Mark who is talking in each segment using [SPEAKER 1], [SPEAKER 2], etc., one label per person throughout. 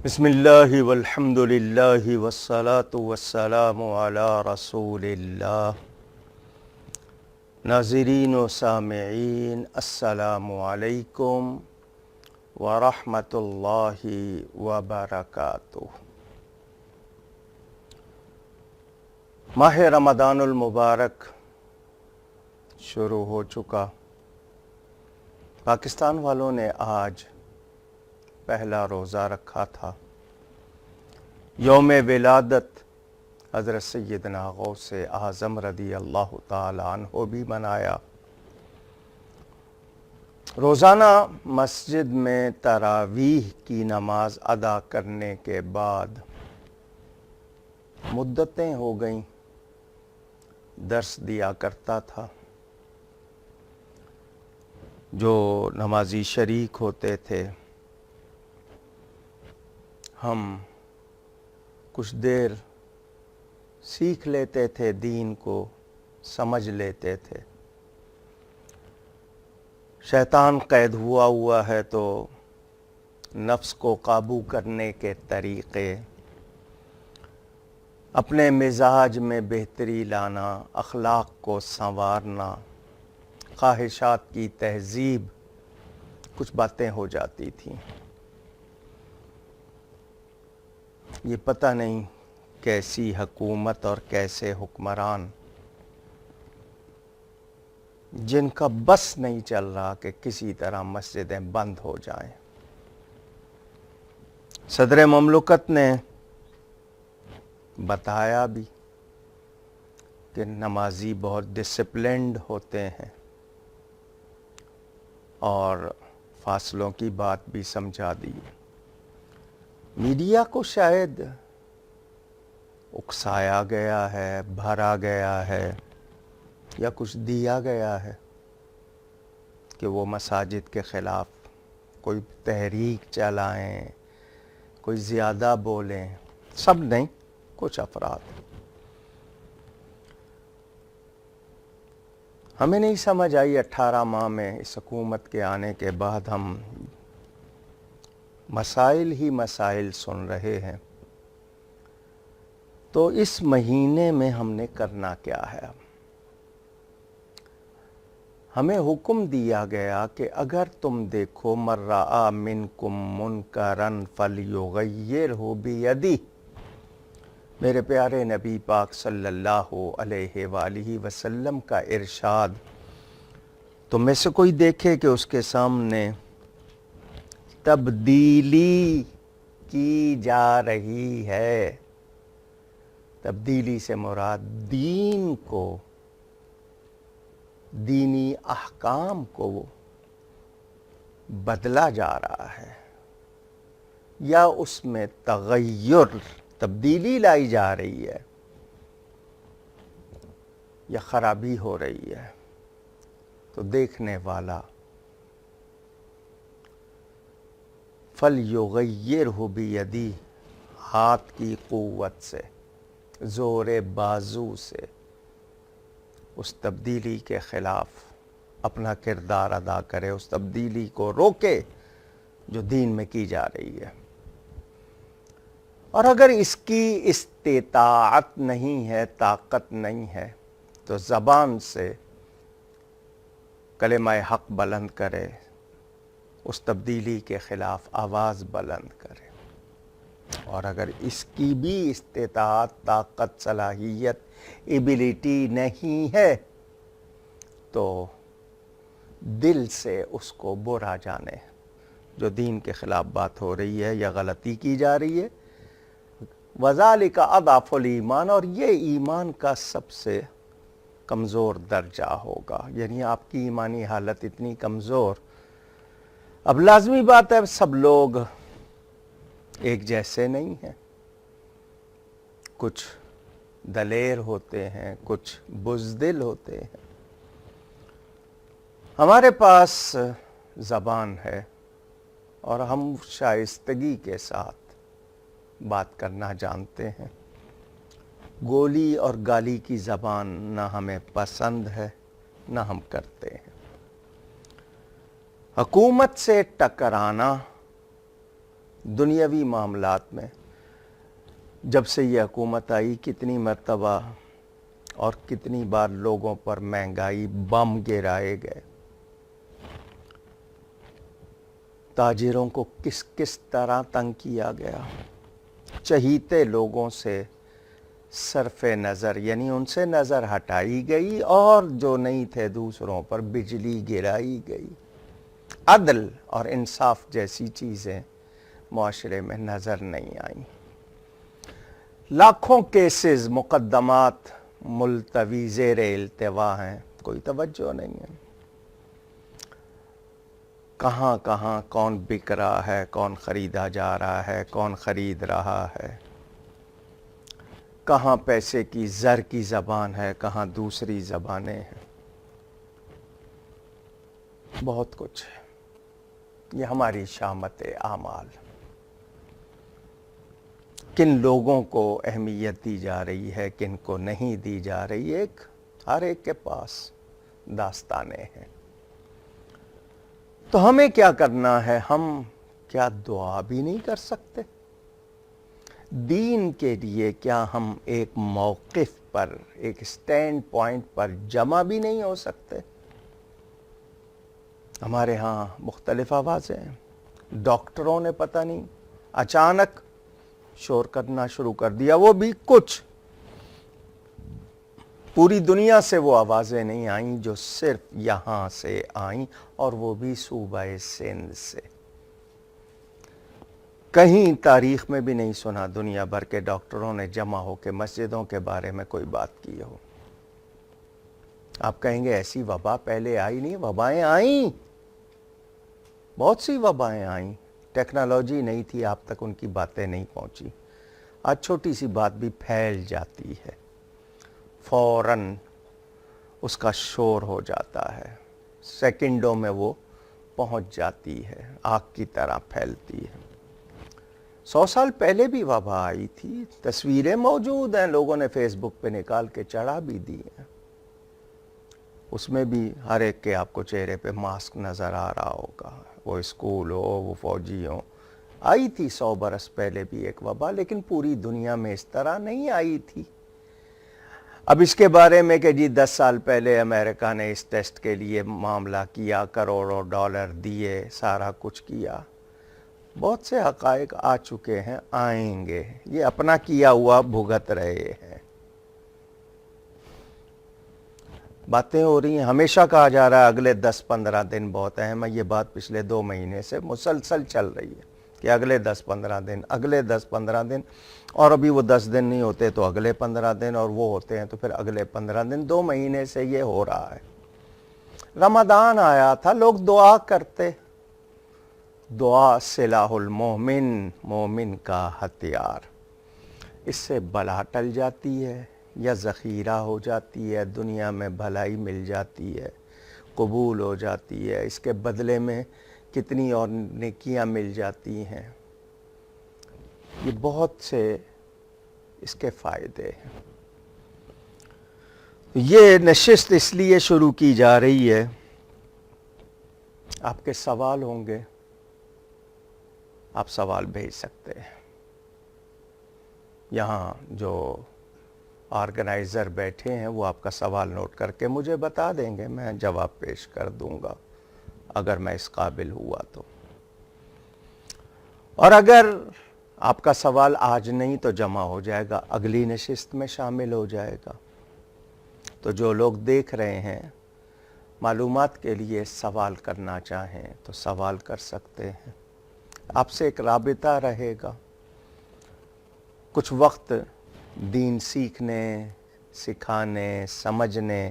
[SPEAKER 1] بسم اللہ والحمد للہ والصلاة والسلام علی رسول اللہ۔ ناظرین و سامعین، السلام علیکم ورحمۃ اللہ وبرکاتہ۔ ماہ رمضان المبارک شروع ہو چکا۔ پاکستان والوں نے آج پہلا روزہ رکھا تھا۔ یوم ولادت حضرت سیدنا غوث اعظم رضی اللہ تعالی عنہ بھی منایا۔ روزانہ مسجد میں تراویح کی نماز ادا کرنے کے بعد مدتیں ہو گئیں درس دیا کرتا تھا۔ جو نمازی شریک ہوتے تھے ہم کچھ دیر سیکھ لیتے تھے، دین کو سمجھ لیتے تھے۔ شیطان قید ہوا ہے تو نفس کو قابو کرنے کے طریقے، اپنے مزاج میں بہتری لانا، اخلاق کو سنوارنا، خواہشات کی تہذیب، کچھ باتیں ہو جاتی تھیں۔ یہ پتہ نہیں کیسی حکومت اور کیسے حکمران جن کا بس نہیں چل رہا کہ کسی طرح مسجدیں بند ہو جائیں۔ صدر مملکت نے بتایا بھی کہ نمازی بہت ڈسپلنڈ ہوتے ہیں اور فاصلوں کی بات بھی سمجھا دی۔ میڈیا کو شاید اکسایا گیا ہے، بھرا گیا ہے یا کچھ دیا گیا ہے کہ وہ مساجد کے خلاف کوئی تحریک چلائیں، کوئی زیادہ بولیں۔ سب نہیں، کچھ افراد۔ ہمیں نہیں سمجھ آئی 18 ماہ میں اس حکومت کے آنے کے بعد ہم مسائل ہی مسائل سن رہے ہیں، تو اس مہینے میں ہم نے کرنا کیا ہے؟ ہمیں حکم دیا گیا کہ اگر تم دیکھو من رأى منکم منکرا فلیغیرہ بیدہ۔ میرے پیارے نبی پاک صلی اللہ علیہ وآلہ وسلم کا ارشاد، تم میں سے کوئی دیکھے کہ اس کے سامنے تبدیلی کی جا رہی ہے، تبدیلی سے مراد دین کو، دینی احکام کو بدلا جا رہا ہے، یا اس میں تغیر، تبدیلی لائی جا رہی ہے، یا خرابی ہو رہی ہے، تو دیکھنے والا فَلْيُغَيِّرْهُ بِيَدِهِ، ہاتھ کی قوت سے، زور بازو سے اس تبدیلی کے خلاف اپنا کردار ادا کرے، اس تبدیلی کو روکے جو دین میں کی جا رہی ہے۔ اور اگر اس کی استطاعت نہیں ہے، طاقت نہیں ہے، تو زبان سے کلمہ حق بلند کرے، اس تبدیلی کے خلاف آواز بلند کرے۔ اور اگر اس کی بھی استطاعت، طاقت، صلاحیت، ایبیلٹی نہیں ہے تو دل سے اس کو برا جانے، جو دین کے خلاف بات ہو رہی ہے یا غلطی کی جا رہی ہے۔ وَذَلِكَ أَضْعَفُ الْإِيمَانِ، اور یہ ایمان کا سب سے کمزور درجہ ہوگا، یعنی آپ کی ایمانی حالت اتنی کمزور۔ اب لازمی بات ہے سب لوگ ایک جیسے نہیں ہیں، کچھ دلیر ہوتے ہیں، کچھ بزدل ہوتے ہیں۔ ہمارے پاس زبان ہے اور ہم شائستگی کے ساتھ بات کرنا جانتے ہیں۔ گولی اور گالی کی زبان نہ ہمیں پسند ہے، نہ ہم کرتے ہیں۔ حکومت سے ٹکرانا دنیاوی معاملات میں جب سے یہ حکومت آئی کتنی مرتبہ اور کتنی بار لوگوں پر مہنگائی بم گرائے گئے، تاجروں کو کس کس طرح تنگ کیا گیا، چہیتے لوگوں سے صرف نظر یعنی ان سے نظر ہٹائی گئی اور جو نہیں تھے دوسروں پر بجلی گرائی گئی۔ عدل اور انصاف جیسی چیزیں معاشرے میں نظر نہیں آئیں۔ لاکھوں کیسز مقدمات ملتوی زیر التوا ہیں، کوئی توجہ نہیں ہے۔ کہاں کہاں کون بک رہا ہے، کون خریدا جا رہا ہے، کون خرید رہا ہے، کہاں پیسے کی زر کی زبان ہے، کہاں دوسری زبانیں ہیں، بہت کچھ ہے۔ یہ ہماری شامت اعمال، کن لوگوں کو اہمیت دی جا رہی ہے، کن کو نہیں دی جا رہی، ہر ایک کے پاس داستانیں ہیں۔ تو ہمیں کیا کرنا ہے؟ ہم کیا دعا بھی نہیں کر سکتے؟ دین کے لیے کیا ہم ایک موقف پر، ایک سٹینڈ پوائنٹ پر جمع بھی نہیں ہو سکتے؟ ہمارے ہاں مختلف آوازیں ہیں۔ ڈاکٹروں نے پتہ نہیں اچانک شور کرنا شروع کر دیا، وہ بھی کچھ، پوری دنیا سے وہ آوازیں نہیں آئیں جو صرف یہاں سے آئیں، اور وہ بھی صوبہ سندھ سے۔ کہیں تاریخ میں بھی نہیں سنا دنیا بھر کے ڈاکٹروں نے جمع ہو کے مسجدوں کے بارے میں کوئی بات کی ہو۔ آپ کہیں گے ایسی وبا پہلے آئی نہیں، وبائیں آئیں، بہت سی وبائیں آئیں، ٹیکنالوجی نہیں تھی، آپ تک ان کی باتیں نہیں پہنچی۔ آج چھوٹی سی بات بھی پھیل جاتی ہے، فوراً اس کا شور ہو جاتا ہے، سیکنڈوں میں وہ پہنچ جاتی ہے، آگ کی طرح پھیلتی ہے۔ 100 سال پہلے بھی وبا آئی تھی، تصویریں موجود ہیں، لوگوں نے فیس بک پہ نکال کے چڑھا بھی دی ہیں، اس میں بھی ہر ایک کے آپ کو چہرے پہ ماسک نظر آ رہا ہوگا، وہ اسکول ہو، وہ فوجی ہو۔ آئی تھی 100 برس پہلے بھی ایک وبا، لیکن پوری دنیا میں اس طرح نہیں آئی تھی۔ اب اس کے بارے میں کہ جی 10 سال پہلے امریکہ نے اس ٹیسٹ کے لیے معاملہ کیا، کروڑوں ڈالر دیے، سارا کچھ کیا، بہت سے حقائق آ چکے ہیں، آئیں گے، یہ اپنا کیا ہوا بھگت رہے ہیں۔ باتیں ہو رہی ہیں، ہمیشہ کہا جا رہا ہے اگلے 10-15 دن بہت اہم ہے، یہ بات پچھلے 2 مہینے سے مسلسل چل رہی ہے کہ اگلے 10-15 دن، اگلے 10-15 دن، اور ابھی وہ 10 دن نہیں ہوتے تو اگلے 15 دن، اور وہ ہوتے ہیں تو پھر اگلے 15 دن، 2 مہینے سے یہ ہو رہا ہے۔ رمضان آیا تھا، لوگ دعا کرتے، دعا سلاح المومن، مومن کا ہتھیار، اس سے بلا ٹل جاتی ہے یا ذخیرہ ہو جاتی ہے، دنیا میں بھلائی مل جاتی ہے، قبول ہو جاتی ہے، اس کے بدلے میں کتنی اور نیکیاں مل جاتی ہیں۔ یہ بہت سے اس کے فائدے ہیں۔ یہ نشست اس لیے شروع کی جا رہی ہے، آپ کے سوال ہوں گے، آپ سوال بھیج سکتے ہیں، یہاں جو آرگنائزر بیٹھے ہیں وہ آپ کا سوال نوٹ کر کے مجھے بتا دیں گے، میں جواب پیش کر دوں گا اگر میں اس قابل ہوا تو۔ اور اگر آپ کا سوال آج نہیں تو جمع ہو جائے گا، اگلی نشست میں شامل ہو جائے گا۔ تو جو لوگ دیکھ رہے ہیں، معلومات کے لیے سوال کرنا چاہیں تو سوال کر سکتے ہیں، آپ سے ایک رابطہ رہے گا، کچھ وقت دین سیکھنے، سکھانے، سمجھنے،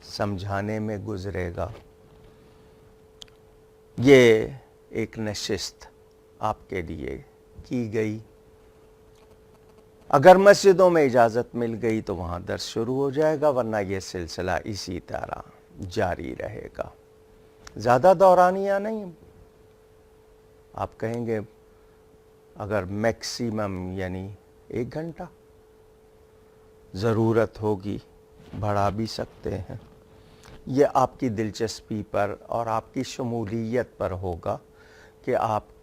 [SPEAKER 1] سمجھانے میں گزرے گا۔ یہ ایک نشست آپ کے لیے کی گئی، اگر مسجدوں میں اجازت مل گئی تو وہاں درس شروع ہو جائے گا، ورنہ یہ سلسلہ اسی طرح جاری رہے گا، زیادہ دورانیہ نہیں۔ آپ کہیں گے اگر میکسیمم یعنی 1 گھنٹہ، ضرورت ہوگی بڑھا بھی سکتے ہیں، یہ آپ کی دلچسپی پر اور آپ کی شمولیت پر ہوگا کہ آپ